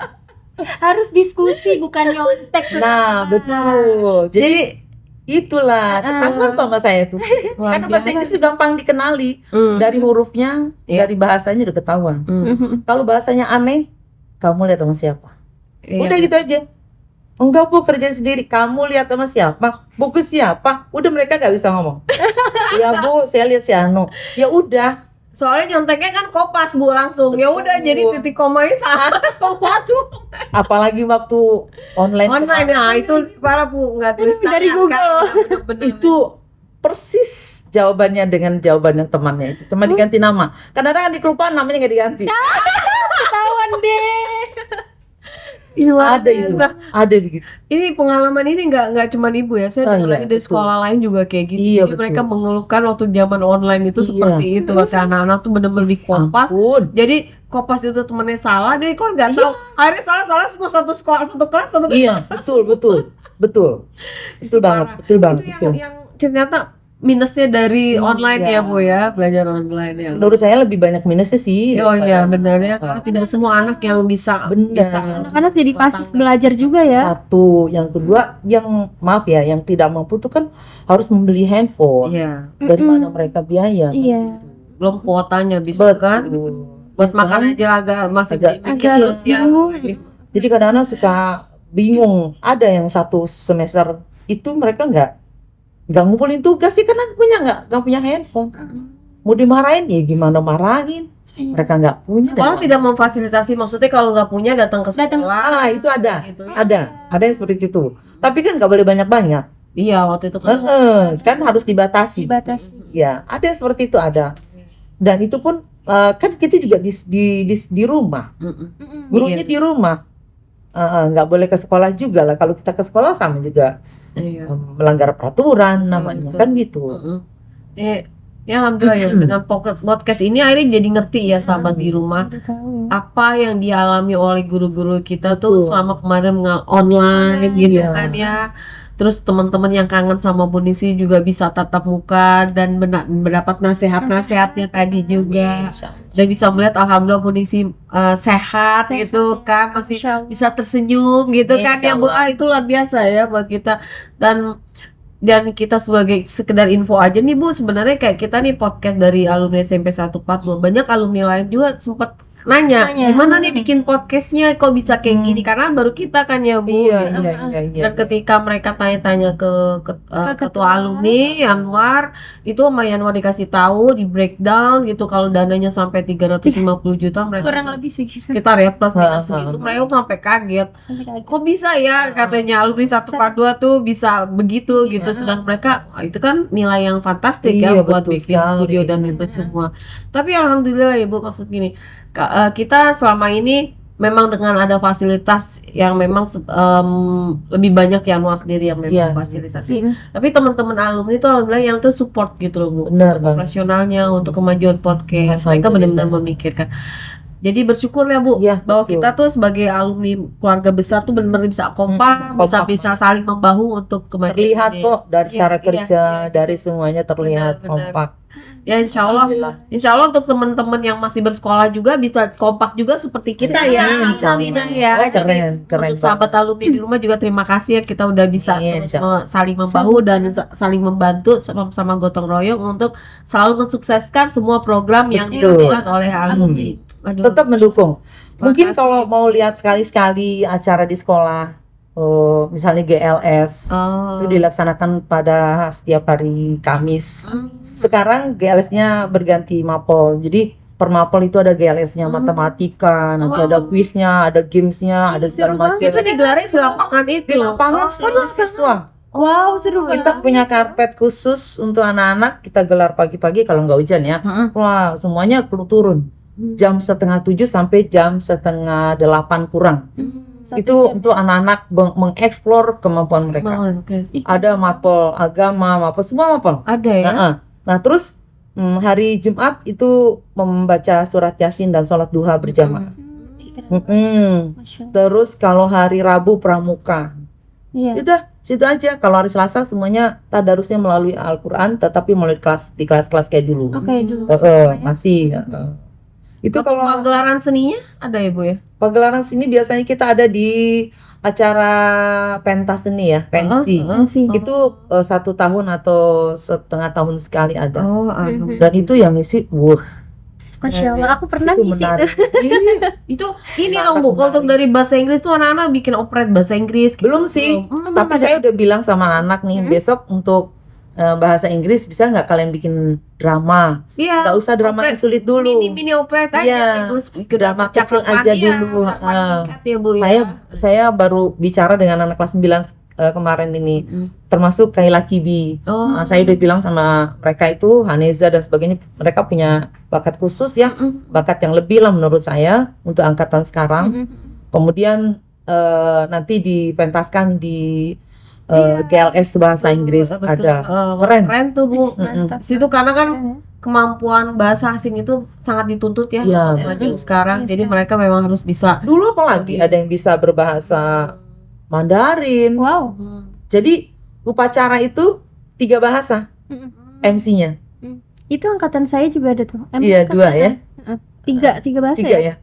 harus diskusi bukan nyontek. Nah, betul. Jadi itulah ketahuan tuh sama saya tuh. Wah, Karena bahasa Inggris itu gampang dikenali. Dari hurufnya, Iya. dari bahasanya udah ketahuan. Kalau bahasanya aneh, kamu lihat sama siapa? Iya. Udah gitu aja. Enggak Bu, kerja sendiri. Kamu lihat sama siapa? Buku siapa? Udah mereka nggak bisa ngomong. Ya Bu, saya lihat si Anu. Ya udah. Soalnya nyonteknya kan kopas Bu langsung. Ya udah jadi titik komanya sama semua tuh. Apalagi waktu online. Online ya itu parah Bu, nggak tulis Dari tangan, Google. kan. Bener-bener. Itu persis jawabannya dengan jawaban yang temannya itu. Cuma diganti nama. Kadang-kadang dikelupaan namanya nggak diganti. Ketahuan deh. Ada itu. Ada begitu. Ini pengalaman ini nggak cuma Ibu ya, saya Oh, dengar iya, lagi dari betul. sekolah lain juga kayak gitu. Iya, Jadi betul. mereka mengeluhkan waktu zaman online itu Iya. seperti itu, kata anak-anak tuh bener-bener dikompas. Ampun. Jadi kopas itu temennya salah, dia kok nggak tahu. Akhirnya salah semua satu sekolah, satu kelas, satu kelas. Iya, betul. Betul banget, betul banget. Itu Betul. yang ternyata minusnya dari online Iya. ya Bu ya, belajar online ya. Menurut saya lebih banyak minusnya sih. Oh iya daripada- benar ya, karena tidak semua anak yang bisa Benar. Anak-anak jadi pasif belajar juga ya. Satu, yang kedua, yang maaf ya, yang tidak mampu tuh kan harus membeli handphone. Iya, Dari mana mereka biaya? Iya. belum kuotanya bisa kan. Buat makan aja agak masih Agak- bikin agak terus ya. bingung. Jadi kadang-kadang suka bingung. Ada yang satu semester itu mereka nggak ngumpulin tugas sih karena nggak punya handphone. Mau dimarahin ya gimana marahin? Mereka nggak punya. Sekolah tidak memfasilitasi, maksudnya kalau nggak punya datang ke sekolah. Datang ke Ah, itu ada. Gitu ya. Ada yang seperti itu. Tapi kan nggak boleh banyak-banyak. Iya waktu itu kan. Kan harus dibatasi. Dibatasi. Ya, ada yang seperti itu ada. Dan itu pun kan kita juga di rumah. Gurunya Iya. di rumah. Nggak boleh ke sekolah juga lah. Kalau kita ke sekolah sama juga Iya. melanggar peraturan namanya betul. kan gitu. Ya alhamdulillah ya dengan podcast ini akhirnya jadi ngerti ya sahabat di rumah Udah tahu. apa yang dialami oleh guru-guru kita tuh Betul. selama kemarin online gitu Iya. kan ya. Terus teman-teman yang kangen sama Bu Nisi juga bisa tatap muka dan mendapat nasihat-nasihatnya tadi juga. Dan bisa melihat alhamdulillah Bu Nisi sehat gitu kan, masih Insya Allah. bisa tersenyum gitu Insya kan ya Bu. Allah. Itu luar biasa ya buat kita. Dan kita sebagai sekedar info aja nih Bu, sebenarnya kayak kita nih podcast dari alumni SMP 142, banyak alumni lain juga sempat nanya Nanya. gimana nih bikin podcastnya kok bisa kayak gini, karena baru kita kan ya Bu. Iya, gitu. iya. Dan ketika mereka tanya-tanya ketua alumni Yanwar, itu sama Yanwar dikasih tahu, di breakdown gitu, kalau dananya sampai 350 juta mereka Kurang lebih segitu. sekitar ya plus minus Ha, ha, segitu, ha. mereka tuh sampai kaget. Sampai kaget. Kok bisa ya katanya alumni 142 tuh bisa begitu gitu, sedang mereka wah, itu kan nilai yang fantastik ya Iya, buat betul bikin sekali. studio dan itu semua. Tapi alhamdulillah ya Bu, maksud gini, kita selama ini memang dengan ada fasilitas yang memang lebih banyak yang luar sendiri yang memang Iya. fasilitasi. Tapi teman-teman alumni itu alhamdulillah yang tuh support gitu loh Bu, Benar untuk banget. operasionalnya, untuk kemajuan podcast. Mereka benar-benar memikirkan. Jadi bersyukur ya Bu, Iya, bahwa betul. kita tuh sebagai alumni keluarga besar tuh benar-benar bisa kompak, bisa saling membahu untuk kemajuan Terlihat ini. kok dari Iya, cara iya, kerja, iya. dari semuanya terlihat Benar. kompak. Ya insya Allah untuk teman-teman yang masih bersekolah juga bisa kompak juga seperti kita ya. Insya Allah. Alhamdulillah ya. Oh, Jadi, keren untuk sahabat alumni di rumah juga terima kasih ya, kita udah bisa Iya, terus insya saling membahu dan saling membantu sama gotong royong untuk selalu mensukseskan semua program yang Betul. dilakukan oleh alumni. Aduh. Tetap mendukung. Mungkin Makasih. kalau mau lihat sekali-sekali acara di sekolah, misalnya GLS, Oh. itu dilaksanakan pada setiap hari Kamis. Hmm. Sekarang GLS-nya berganti mapel, jadi per mapel itu ada GLS-nya matematika, nanti ada kuisnya, ada games-nya, ada segala macam. Itu digelar di lapangan itu. Di lapangan seluruh siswa. Wow, seru Kita punya karpet khusus untuk anak-anak, kita gelar pagi-pagi kalau nggak hujan ya. Wah, semuanya perlu turun. Jam 6:30 sampai jam 7:30 kurang. Itu untuk anak-anak mengeksplor kemampuan mereka. Oh, oke. Ada mapel agama, mapel semua mapel. Ada ya. Nah, terus hari Jumat itu membaca surat Yasin dan sholat duha berjamaah. Terus kalau hari Rabu pramuka. Iya. Udah, situ aja. Kalau hari Selasa semuanya tadarusnya melalui Al-Qur'an, tetapi melalui di kelas-kelas kayak dulu. Oke dulu. Masih. Itu Kalau kalau pagelaran seninya ada ya Bu ya? pagelaran sini biasanya kita ada di acara pentas seni ya, pensi. Masih. Itu 1 tahun atau setengah tahun sekali ada. Oh, Dan itu yang ngisi, wah, Masya Allah, aku pernah itu ngisi menarik. tuh. itu ini dong Bu, kalau untuk dari bahasa Inggris tuh anak-anak bikin operet bahasa Inggris gitu. Belum sih, Belum. tapi saya udah bilang sama anak nih, besok untuk bahasa Inggris bisa nggak kalian bikin drama? Iya. Nggak usah drama yang sulit dulu. Mini operet aja Iya. itu Drama kecil aja dulu. Singkat ya Bu ya. Saya baru bicara dengan anak kelas 9 kemarin ini, termasuk Kaila Kibi. Oh. Saya udah bilang sama mereka itu, Haneza dan sebagainya, mereka punya bakat khusus ya, bakat yang lebih lah menurut saya untuk angkatan sekarang. Kemudian nanti dipentaskan di GLS bahasa Inggris Betul. ada. Keren tuh Bu. Mantap. Situ karena kan kemampuan bahasa asing itu sangat dituntut ya Iya, untuk maju sekarang. Iya, Jadi mereka memang harus bisa. Dulu apalagi ada yang bisa berbahasa Mandarin. Wow. Jadi upacara itu 3 bahasa MC-nya. Itu angkatan saya juga ada tuh. Iya, 2 ya. Tiga bahasa 3 ya? ya.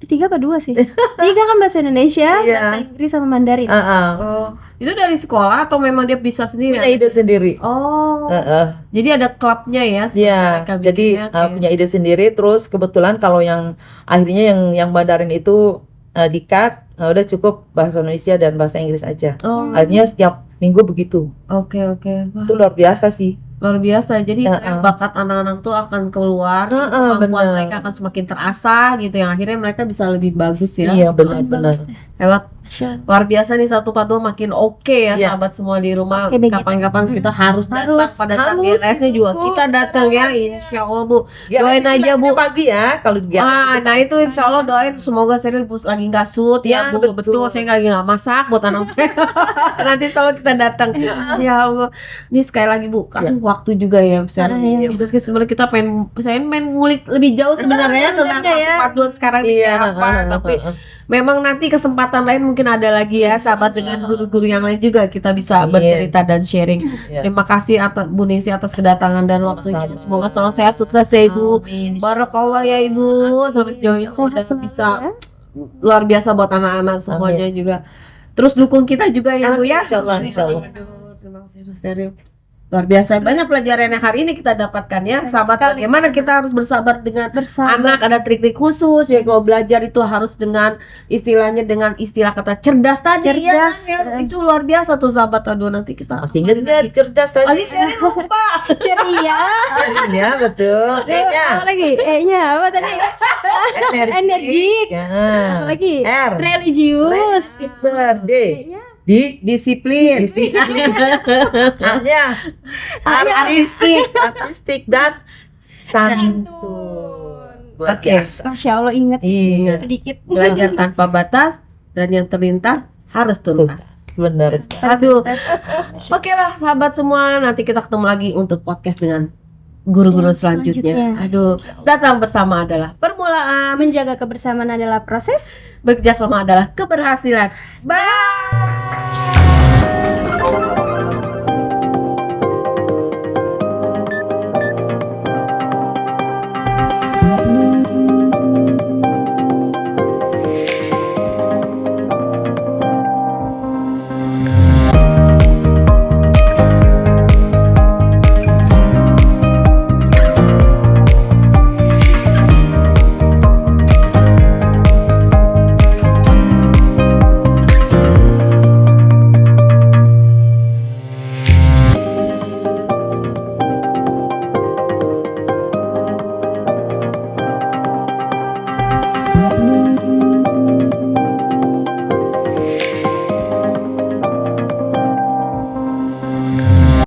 3 apa 2 sih? 3 kan bahasa Indonesia, Iya. bahasa Inggris sama Mandarin. Oh, itu dari sekolah atau memang dia bisa sendiri? Punya ide sendiri. Oh, Heeh. jadi ada klubnya ya? seperti Iya, mereka jadi bikinnya, kayak- punya ide sendiri. Terus kebetulan kalau yang akhirnya yang Mandarin itu di-cut, udah cukup bahasa Indonesia dan bahasa Inggris aja. Oh, Akhirnya setiap minggu begitu. oke. Wah, Itu luar biasa sih. luar biasa. Jadi Heeh. bakat anak-anak tuh akan keluar, kemampuan benar. mereka akan semakin terasah gitu. Yang akhirnya mereka bisa lebih bagus ya. Iya, benar-benar. Hebat. Masya Allah. Luar biasa nih 142 makin oke ya Iya. sahabat semua di rumah. Oke, begitu. Kapan-kapan kita harus datang pada saat harus, GLS-nya juga Bu. kita datang ya, insya Allah Bu. Ya, Doain itu aja, Bu. pagi ya kalau di Nah itu insya Allah doain semoga Seril lagi nggak shoot ya, Ya, Bu. betul. Betul, saya lagi nggak masak buat anak saya. Nanti insya Allah kita datang. Ya Allah. Ini sekali lagi Bu, kan waktu juga ya. Sebenarnya kita saya main ngulik lebih jauh sebenarnya tentang 142 sekarang ini Iya, apa. Tapi memang nanti kesempatan lain mungkin ada lagi ya, sahabat, dengan guru-guru yang lain juga kita bisa Iya. bercerita dan sharing. Iya. Terima kasih atas Bu Ningsi atas kedatangan dan waktunya. Semoga selalu sehat, sukses ya Ibu. Barakallah ya Ibu. Sampai sejauh ini udah bisa luar biasa buat anak-anak semuanya juga. Terus dukung kita juga ya Bu ya. Insya Allah, insya Allah. Aduh, terima kasih Seril. Luar biasa, banyak pelajaran yang hari ini kita dapatkan ya, sahabat. sekali. Bagaimana kita harus bersabar dengan Bersabar. anak, ada trik-trik khusus ya. Kalau belajar itu harus dengan istilahnya, dengan istilah kata cerdas tadi ya, Cerdas. kan? Ya, itu luar biasa tuh sahabat. Aduh, nanti kita Masih ingat nggak cerdas tadi? Masih sering lupa. Ceria. Ya betul. E-nya Apa lagi? E-nya apa tadi? Energik. Ya. Apa lagi? R. Religius. Birthday. E-nya Disiplin. A-nya artistik dan santun. Luar Oke. biasa. Masya Allah, ingat Iya, sedikit. Belajar tanpa batas dan yang terlintas harus tuntas. benar sekali. Aduh. Oke lah sahabat semua, nanti kita ketemu lagi untuk podcast dengan guru-guru selanjutnya. Aduh, datang bersama adalah permulaan, Menjaga kebersamaan adalah proses. bekerja sama adalah keberhasilan. Bye.